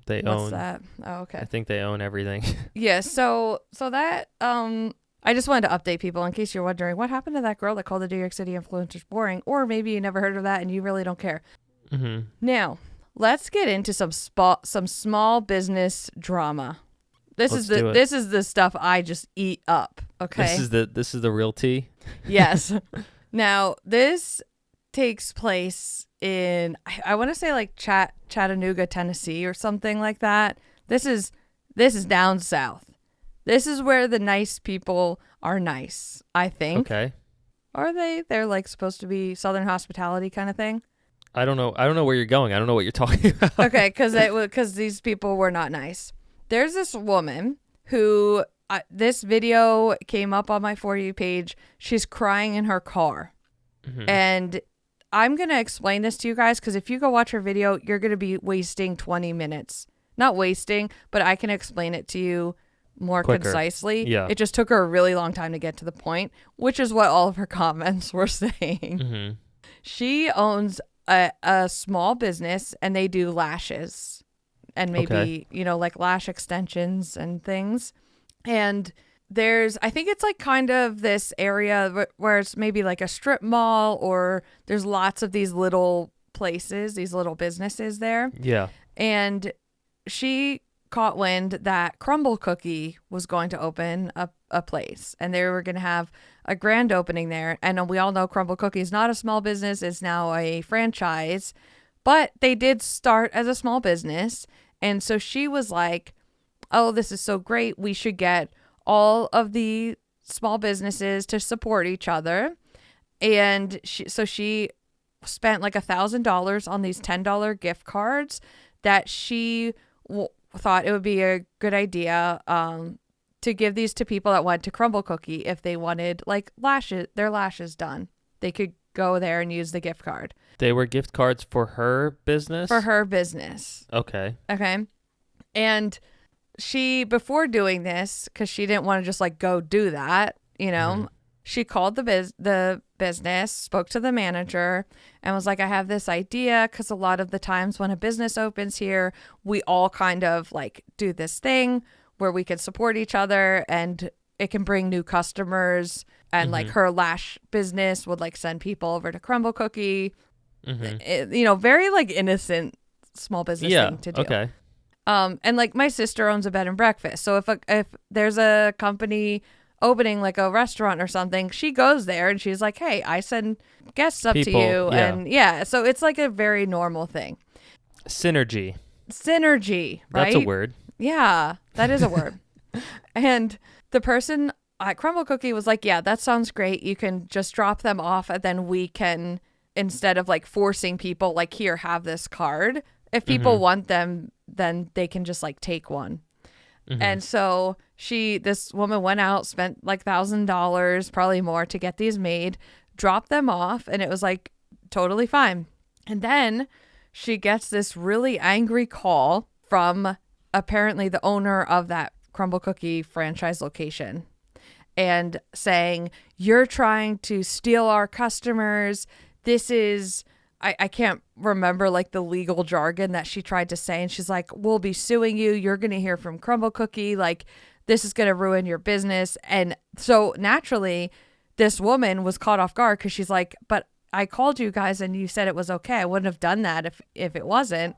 they own. What's that? Oh, okay. I think they own everything. Yeah. So that I just wanted to update people in case you're wondering what happened to that girl that called the New York City influencers boring, or maybe you never heard of that and you really don't care. Now, let's get into some small business drama. This is the stuff I just eat up. Okay. This is the real tea. Yes. Now, this takes place in, I want to say like Chattanooga, Tennessee or something like that. This is down south. This is where the nice people are nice, I think. Okay. Are they? They're like supposed to be Southern hospitality kind of thing. I don't know where you're going. I don't know what you're talking about. Okay, because these people were not nice. There's this woman who this video came up on my For You page. She's crying in her car. And I'm going to explain this to you guys because if you go watch her video, you're going to be wasting 20 minutes. Not wasting, but I can explain it to you more concisely. Yeah. It just took her a really long time to get to the point, which is what all of her comments were saying. She owns a small business and they do lashes and maybe, like lash extensions and things. And I think it's like kind of this area where it's maybe like a strip mall, or there's lots of these little places, these little businesses there. Yeah. And she caught wind that Crumble Cookie was going to open a place, and they were going to have a grand opening there. And we all know Crumble Cookie is not a small business. It's now a franchise, but they did start as a small business. And so she was like, oh, this is so great. We should get all of the small businesses to support each other. And she spent like $1,000 on these $10 gift cards that she thought it would be a good idea to give these to people that went to Crumble Cookie if they wanted like their lashes done. They could go there and use the gift card. They were gift cards for her business? For her business. Okay. And she, before doing this, because she didn't want to just like go do that, she called the business, spoke to the manager, and was like, I have this idea, because a lot of the times when a business opens here, we all kind of like do this thing where we can support each other, and it can bring new customers. And like her lash business would like send people over to Crumble Cookie. Very like innocent small business thing to do. Okay. And like my sister owns a bed and breakfast. So if there's a company opening like a restaurant or something, she goes there and she's like, hey, I send guests up to you. Yeah. And so it's like a very normal thing. Synergy, right? That's a word. Yeah, that is a word. And the person at Crumble Cookie was like, yeah, that sounds great. You can just drop them off, and then we can, instead of like forcing people like, here, have this card. If people want them, then they can just like take one. And so this woman went out, spent like $1,000, probably more, to get these made, dropped them off, and it was like totally fine. And then she gets this really angry call from apparently the owner of that Crumble Cookie franchise location, and saying, you're trying to steal our customers. This is, I can't remember like the legal jargon that she tried to say. And she's like, we'll be suing you. You're going to hear from Crumble Cookie. Like, this is going to ruin your business. And so naturally, this woman was caught off guard, because she's like, but I called you guys and you said it was okay. I wouldn't have done that if it wasn't.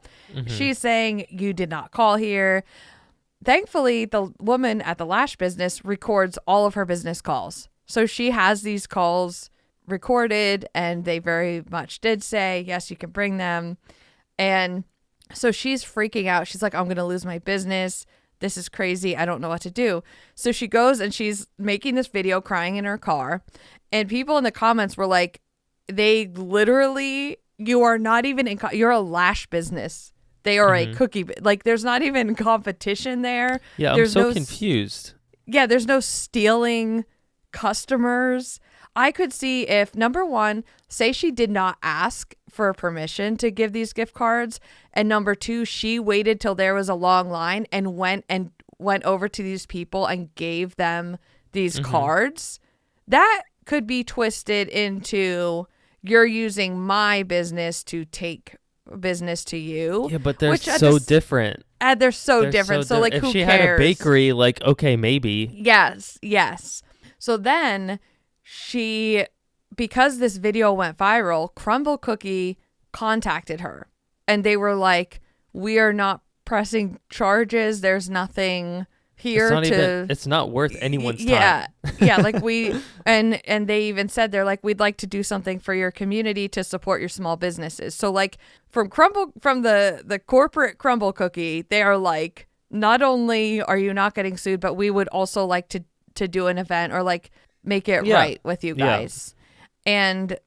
She's saying, you did not call here. Thankfully, the woman at the lash business records all of her business calls. So she has these calls recorded, and they very much did say, yes, you can bring them. And so she's freaking out. She's like, I'm going to lose my business. This is crazy. I don't know what to do. So she goes and she's making this video crying in her car. And people in the comments were like, they literally, you are not even you're a lash business. They are a cookie. Like, there's not even competition there. Yeah, there's I'm so confused. Yeah, there's no stealing customers. I could see if, number one, say she did not ask for permission to give these gift cards, and number two, she waited till there was a long line and went over to these people and gave them these cards. That could be twisted into, you're using my business to take business to you. Yeah, but they're so different. They're so different. So like, if who she cares? had a bakery, like, okay, maybe. Yes. So then because this video went viral, Crumble Cookie contacted her, and they were like, we are not pressing charges. There's nothing here it's not worth anyone's time. Yeah. Like and they even said, they're like, we'd like to do something for your community to support your small businesses. So like, from the corporate Crumble Cookie, they are like, not only are you not getting sued, but we would also like to do an event, or like make it right with you guys. And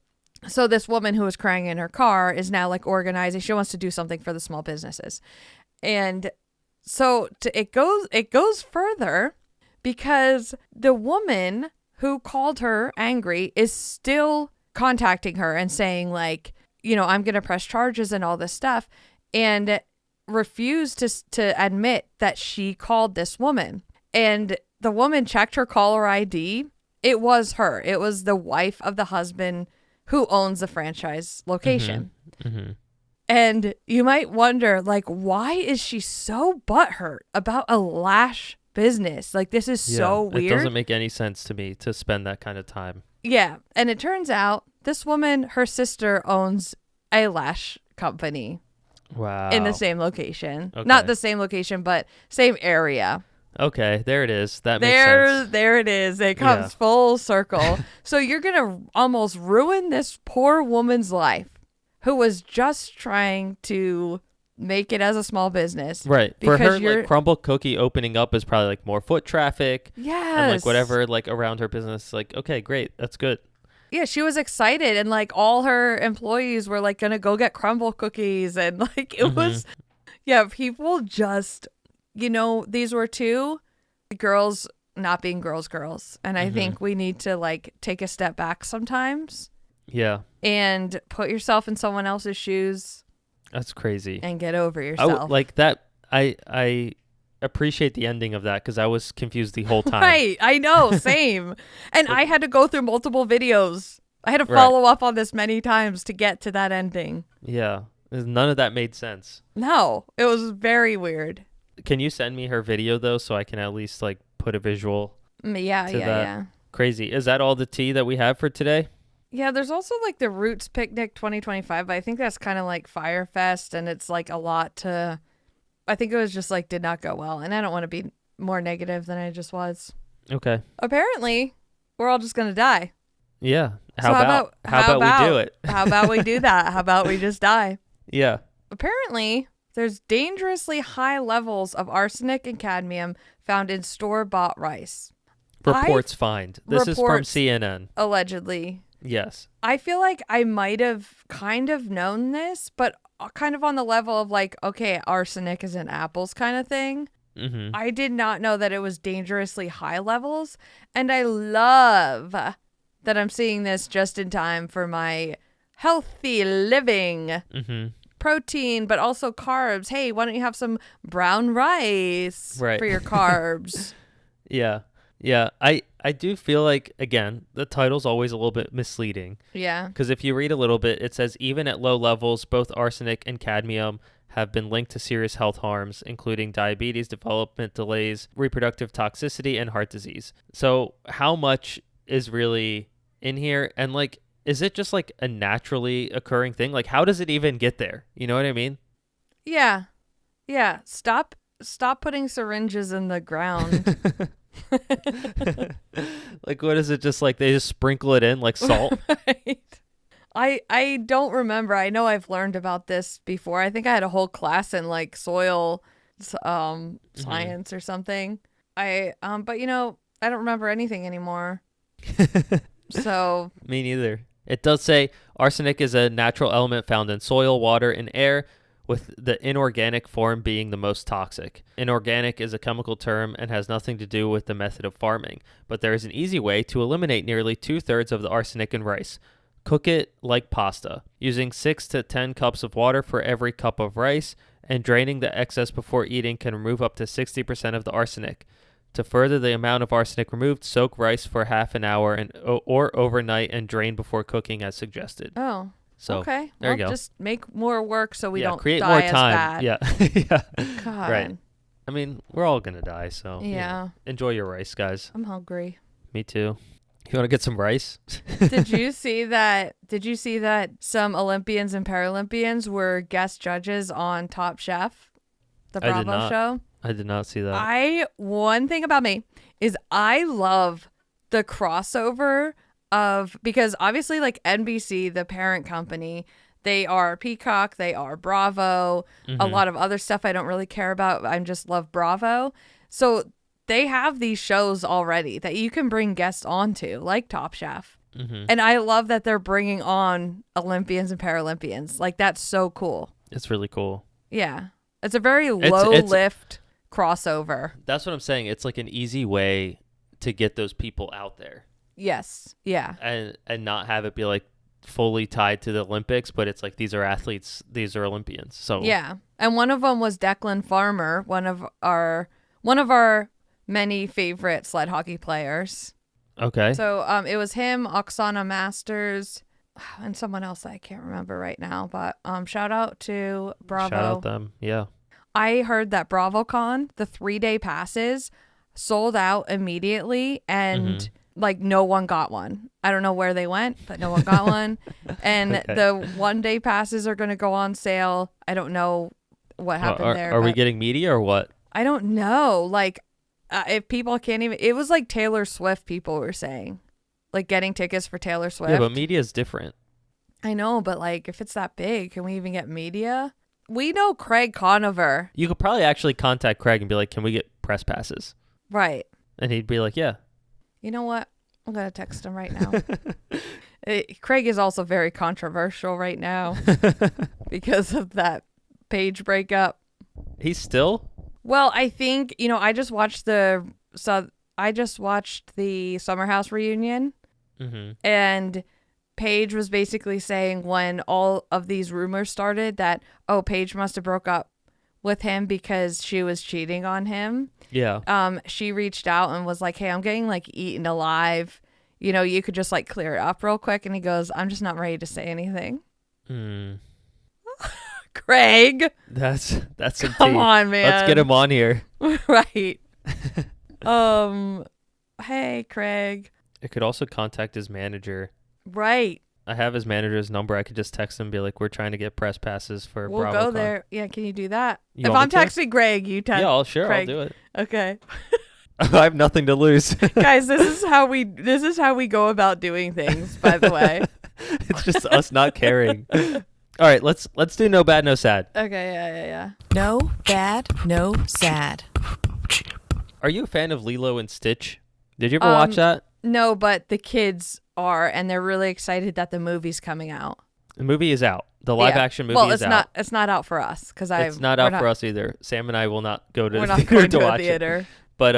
so this woman who was crying in her car is now like organizing. She wants to do something for the small businesses. And so it goes further, because the woman who called her angry is still contacting her and saying like, I'm going to press charges and all this stuff, and refused to admit that she called this woman. And the woman checked her caller ID. It was her. It was the wife of the husband who owns the franchise location. And you might wonder, like, why is she so butthurt about a lash business? Like, this is so weird. It doesn't make any sense to me to spend that kind of time. Yeah. And it turns out this woman, her sister, owns a lash company. Wow. In the same location. Okay. Not the same location, but same area. Okay, there it is. That makes sense. There it is. It comes full circle. So you're going to almost ruin this poor woman's life, who was just trying to make it as a small business. Right. For her, like, Crumble Cookie opening up is probably like more foot traffic. Yes. And like whatever, like around her business. Like, okay, great. That's good. Yeah, she was excited, and like all her employees were like going to go get Crumble Cookies, and like it was, people just, these were two girls not being girls. And I think we need to like take a step back sometimes. Yeah. And put yourself in someone else's shoes. That's crazy. And get over yourself. Like that. I appreciate the ending of that, because I was confused the whole time. Right. I know. Same. And I had to go through multiple videos I had to Right. follow up on this many times to get to that ending. Yeah. None of that made sense. No, it was very weird. Can you send me her video though, so I can at least like put a visual Yeah, to yeah, that? yeah. Crazy. Is that all the tea that we have for today? Yeah, there's also like the Roots Picnic 2025, but I think that's kind of like Firefest, and it's like a lot to. I think it was just like did not go well, and I don't want to be more negative than I just was. Okay. Apparently, we're all just gonna die. Yeah. So How about we do it? How about we do that? How about we just die? Yeah. Apparently, there's dangerously high levels of arsenic and cadmium found in store-bought rice. Reports find. This is from Reports. CNN. Allegedly. Yes. I feel like I might have kind of known this, but kind of on the level of like, okay, arsenic is in apples kind of thing. Mm-hmm. I did not know that it was dangerously high levels. And I love that I'm seeing this just in time for my healthy living. Mm-hmm. Protein, but also carbs. Hey, why don't you have some brown rice Right. for your carbs? Yeah. Yeah. I do feel like, again, the title's always a little bit misleading. Yeah. Because if you read a little bit, it says even at low levels, both arsenic and cadmium have been linked to serious health harms, including diabetes, development delays, reproductive toxicity, and heart disease. So how much is really in here? And like, is it just like a naturally occurring thing? Like, how does it even get there? You know what I mean? Yeah. Yeah. Stop putting syringes in the ground. Like, what is it? Just like they just sprinkle it in like salt? Right. I don't remember. I know I've learned about this before. I think I had a whole class in like soil science or something. But you know, I don't remember anything anymore. So Me neither. It does say arsenic is a natural element found in soil, water, and air, with the inorganic form being the most toxic. Inorganic is a chemical term and has nothing to do with the method of farming, but there is an easy way to eliminate nearly 2/3 of the arsenic in rice. Cook it like pasta, using 6 to 10 cups of water for every cup of rice, and draining the excess before eating can remove up to 60% of the arsenic. To further the amount of arsenic removed, soak rice for half an hour or overnight and drain before cooking as suggested. oh. So Okay. there you Well, go. just make more work so we don't create die more as time. bad. Yeah. Yeah. God. Right. I mean, we're all gonna die, so you Yeah. know, enjoy your rice, guys. I'm hungry. Me too. You want to get some rice? Did you see that? Did you see that some Olympians and Paralympians were guest judges on Top Chef, the I did Bravo not. show? I did not see that. One thing about me is I love the crossover of, because obviously like NBC, the parent company, they are Peacock, they are Bravo, a lot of other stuff I don't really care about. I just love Bravo. So they have these shows already that you can bring guests onto, like Top Chef. And I love that they're bringing on Olympians and Paralympians. Like, that's so cool. It's really cool. Yeah. It's a very low-lift crossover. That's what I'm saying. It's like an easy way to get those people out there. Yes. Yeah. And not have it be like fully tied to the Olympics, but it's like these are athletes, these are Olympians. So yeah. And one of them was Declan Farmer, one of our many favorite sled hockey players. Okay. So it was him, Oksana Masters, and someone else that I can't remember right now. But shout out to Bravo. Shout out them. Yeah. I heard that BravoCon, the 3-day passes, sold out immediately, and like no one got one. I don't know where they went, but no one got one. And the 1-day passes are going to go on sale. I don't know what happened there. Are we getting media or what? I don't know. Like, if people can't even, it was like Taylor Swift, people were saying, like getting tickets for Taylor Swift. Yeah, but media is different. I know, but like if it's that big, can we even get media? We know Craig Conover. You could probably actually contact Craig and be like, can we get press passes? Right. And he'd be like, yeah. You know what? I'm going to text him right now. Craig is also very controversial right now because of that Paige breakup. He's still? Well, I think, you know, I just watched the Summer House reunion, and Paige was basically saying when all of these rumors started that, oh, Paige must have broke up with him because she was cheating on him. Yeah. She reached out and was like, hey, I'm getting like eaten alive, you could just like clear it up real quick. And he goes, I'm just not ready to say anything. Craig. That's Come on, man. Let's get him on here. Right. Hey, Craig. I could also contact his manager. Right. I have his manager's number. I could just text him and be like, we're trying to get press passes for We'll BravoCon. go there. Yeah, can you do that? You If want I'm me to? texting Greg, you text Yeah, sure, Craig. I'll do it. Okay. I have nothing to lose. Guys, this is how we go about doing things, by the way. It's just us not caring. All right, let's do no bad, no sad. Okay, yeah. No bad, no sad. Are you a fan of Lilo and Stitch? Did you ever watch that? No, but the kids are, and they're really excited that the movie's coming out. The movie is out. The live action movie is out. Well, it's not out for us because it's not out for us either. Sam and I will not go to we're the not theater going to to a watch theater. it. But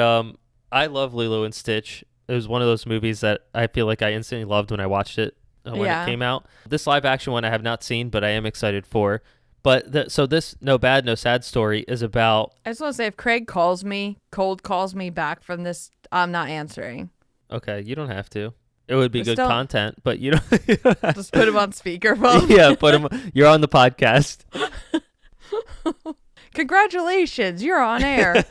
I love Lilo and Stitch. It was one of those movies that I feel like I instantly loved when I watched it when it came out. This live action one I have not seen, but I am excited for. But so this no bad, no sad story is about. I just want to say, if Craig calls me back from this, I'm not answering. Okay, you don't have to. It would be good Still, content, but you don't. Just put him on speakerphone. Yeah, put him. You're on the podcast. Congratulations, you're on air.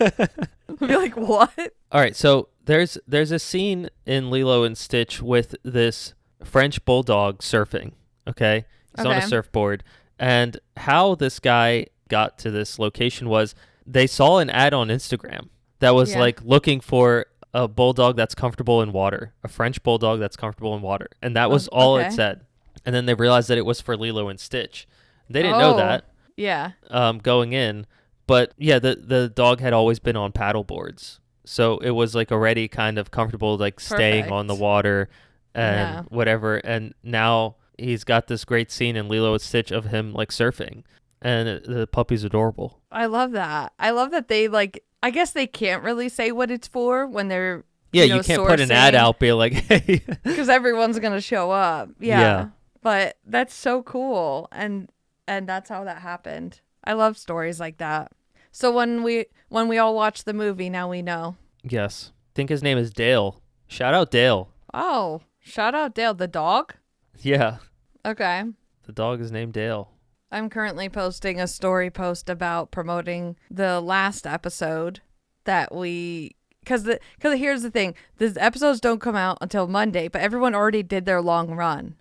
I'll be like, what? All right, so there's a scene in Lilo and Stitch with this French bulldog surfing. Okay, he's on a surfboard, and how this guy got to this location was they saw an ad on Instagram that was like looking for a bulldog that's comfortable in water, a French bulldog that's comfortable in water. And that was all it said. And then they realized that it was for Lilo and Stitch. They didn't know that going in. But yeah, the dog had always been on paddle boards. So it was like already kind of comfortable, like staying on the water and whatever. And now he's got this great scene in Lilo and Stitch of him like surfing. And the puppy's adorable. I love that. I love that they like, I guess they can't really say what it's for when they're you can't put an ad out be like, hey, because everyone's gonna show up. Yeah, but that's so cool, and that's how that happened. I love stories like that. So when we all watch the movie, now we know. Yes, I think his name is Dale. Shout out Dale. Oh, shout out Dale, the dog. Yeah. Okay. The dog is named Dale. I'm currently posting a story post about promoting the last episode that because here's the thing, the episodes don't come out until Monday, but everyone already did their long run,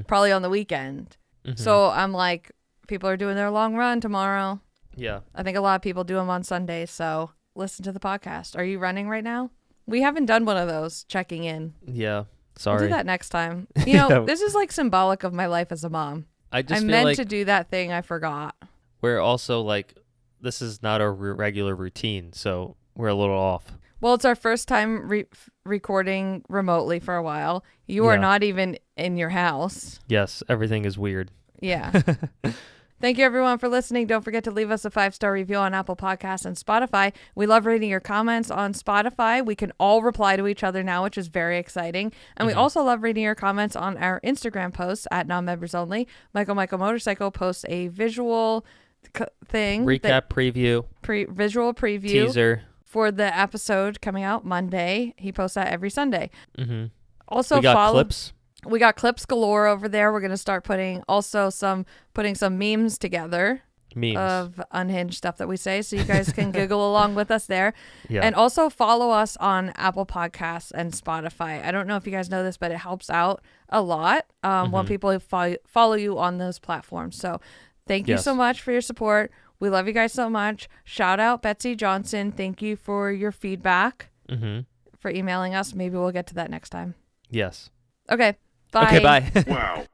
probably on the weekend. Mm-hmm. So I'm like, people are doing their long run tomorrow. Yeah. I think a lot of people do them on Sundays, so listen to the podcast. Are you running right now? We haven't done one of those, checking in. Yeah, sorry. We'll do that next time. This is like symbolic of my life as a mom. I meant like to do that thing. I forgot. We're also like, this is not a regular routine, so we're a little off. Well, it's our first time recording remotely for a while. You are not even in your house. Yes, everything is weird. Yeah. Thank you, everyone, for listening. Don't forget to leave us a 5-star review on Apple Podcasts and Spotify. We love reading your comments on Spotify. We can all reply to each other now, which is very exciting. And we also love reading your comments on our Instagram posts at non-members only. Michael Motorcycle posts a visual thing. Recap, preview. Visual preview. Teaser. For the episode coming out Monday. He posts that every Sunday. Mm-hmm. Also, we got clips. We got clips galore over there. We're going to start putting some memes together of unhinged stuff that we say, so you guys can giggle along with us there. Yeah. And also follow us on Apple Podcasts and Spotify. I don't know if you guys know this, but it helps out a lot when people follow you on those platforms. So thank you so much for your support. We love you guys so much. Shout out Betsy Johnson. Thank you for your feedback, for emailing us. Maybe we'll get to that next time. Yes. Okay. Bye. Okay, bye. Wow.